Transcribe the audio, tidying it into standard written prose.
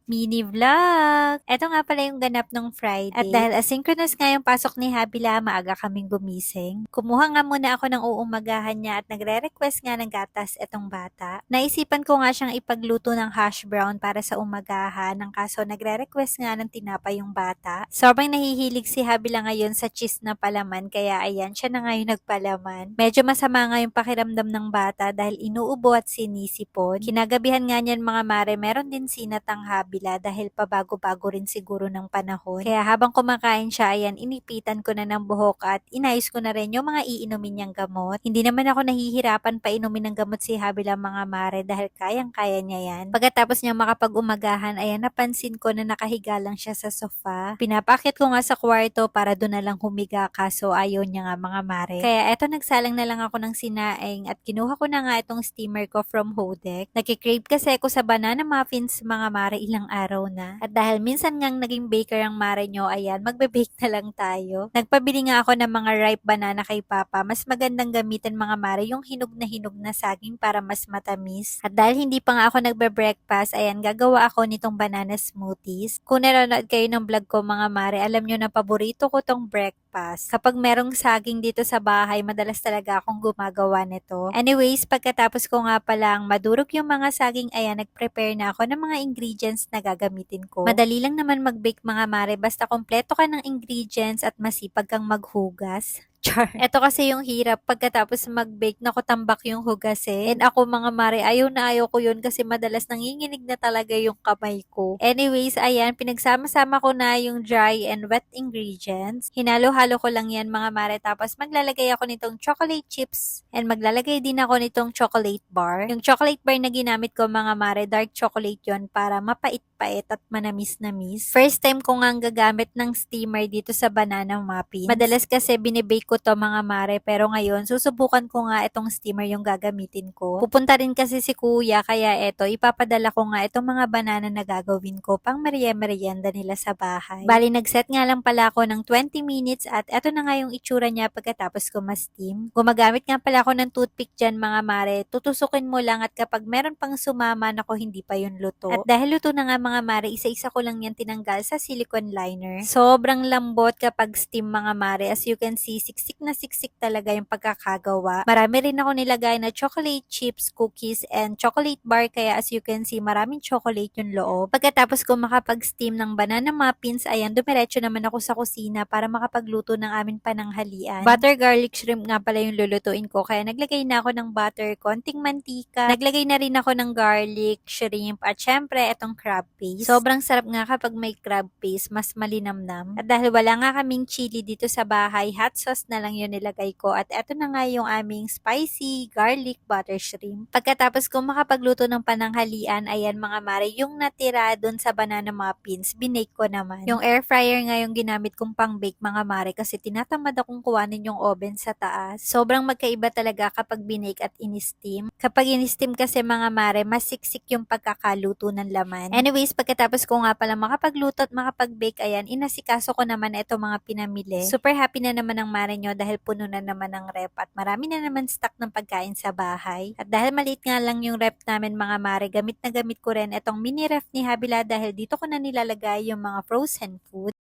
Mini vlog! Eto nga pala yung ganap ng Friday. At dahil asynchronous nga yung pasok ni Habila, maaga kaming gumising. Kumuha nga muna ako ng uumagahan niya at nagre-request nga ng gatas etong bata. Naisipan ko nga siyang ipagluto ng hash brown para sa umagahan, ng kaso nagre-request nga ng tinapay yung bata. Sobrang nahihilig si Habila ngayon sa cheese na palaman, kaya ayan, siya na nga yung nagpalaman. Medyo masama nga yung pakiramdam ng bata dahil inuubo at sinisipon. Kinagabihan nga niyan mga mare, meron din sinatang Habila dahil pabago-bago rin siguro ng panahon. Kaya habang kumakain siya, ayan, inipitan ko na ng buhok at inayos ko na rin yung mga iinumin niyang gamot. Hindi naman ako nahihirapan pa inumin ng gamot si Habila mga mare dahil kayang-kaya niya yan. Pagkatapos niya makapag-umagahan, ayan, napansin ko na nakahiga lang siya sa sofa. Pinapakit ko nga sa kwarto para doon na lang humiga, kaso ayaw niya nga mga mare. Kaya eto, nagsalang na lang ako ng sinaing at kinuha ko na nga itong steamer ko from Hodek. Nagkikrave kasi ako sa banana muffins mga mare ilang araw na. At dahil minsan ngang naging baker ang mare nyo, ayan, magbe-bake na lang tayo. Nagpabili nga ako ng mga ripe banana kay Papa. Mas magandang gamitin mga mare yung hinog na saging para mas matamis. At dahil hindi pa nga ako nagbe-breakfast, ayan, gagawa ako nitong banana smoothies. Kung nanonood kayo ng vlog ko mga mare, alam nyo na paborito ko tong breakfast. Kapag merong saging dito sa bahay, madalas talaga akong gumagawa nito. Anyways, pagkatapos ko nga palang madurog yung mga saging, ayan, nag-prepare na ako ng mga ingredients na gagamitin ko. Madali lang naman mag-bake mga mare, basta kompleto ka ng ingredients at masipag kang maghugas. Char. Ito kasi yung hirap pagkatapos mag-bake, naku, tambak yung hugasin. And ako mga mare, ayaw na ayaw ko yun kasi madalas nanginginig na talaga yung kamay ko. Anyways, ayan, pinagsama-sama ko na yung dry and wet ingredients. Hinalo-halo ko lang yan mga mare, tapos maglalagay ako nitong chocolate chips and maglalagay din ako nitong chocolate bar. Yung chocolate bar na ginamit ko mga mare, dark chocolate yon para mapait-pait at manamis-namis. First time ko nga gagamit ng steamer dito sa banana muffins. Madalas kasi binibake ko to mga mare, pero ngayon susubukan ko nga itong steamer yung gagamitin ko. Pupunta rin kasi si kuya, kaya eto, ipapadala ko nga itong mga banana na gagawin ko pang merienda nila sa bahay. Bali, nagset nga lang pala ako ng 20 minutes at eto na nga yung itsura niya pagkatapos ko ma-steam. Gumagamit nga pala ako ng toothpick dyan mga mare. Tutusukin mo lang at kapag meron pang sumama, nako, hindi pa yun luto. At dahil luto na nga mga mare, isa-isa ko lang yan tinanggal sa silicone liner. Sobrang lambot kapag steam mga mare. As you can see, siksik na siksik talaga yung pagkakagawa. Marami rin ako nilagay na chocolate chips, cookies, and chocolate bar, kaya as you can see, maraming chocolate yung loob. Pagkatapos ko makapag-steam ng banana muffins, ayan, dumiretso naman ako sa kusina para makapagluto ng aming pananghalian. Butter garlic shrimp nga pala yung lulutuin ko, kaya naglagay na ako ng butter, konting mantika, naglagay na rin ako ng garlic, shrimp, at syempre, etong crab paste. Sobrang sarap nga kapag may crab paste, mas malinamnam. At dahil wala nga kaming chili dito sa bahay, hot sauce na lang yun nilagay ko. At eto na nga yung aming spicy garlic butter shrimp. Pagkatapos ko makapagluto ng pananghalian, ayan mga mare, yung natira dun sa banana muffins, binake ko naman. Yung air fryer nga yung ginamit kong pang bake mga mare kasi tinatamad akong kuwanin yung oven sa taas. Sobrang magkaiba talaga kapag binake at in-steam. Kapag in-steam kasi mga mare, mas siksik yung pagkakaluto ng laman. Anyways, pagkatapos ko nga pala makapagluto at makapag-bake, ayan, inasikaso ko naman ito mga pinamili. Super happy na naman ang mare nyo dahil puno na naman ng rep at marami na naman stock ng pagkain sa bahay. At dahil maliit nga lang yung rep namin mga mare, gamit na gamit ko rin itong mini ref ni Habila dahil dito ko na nilalagay yung mga frozen food.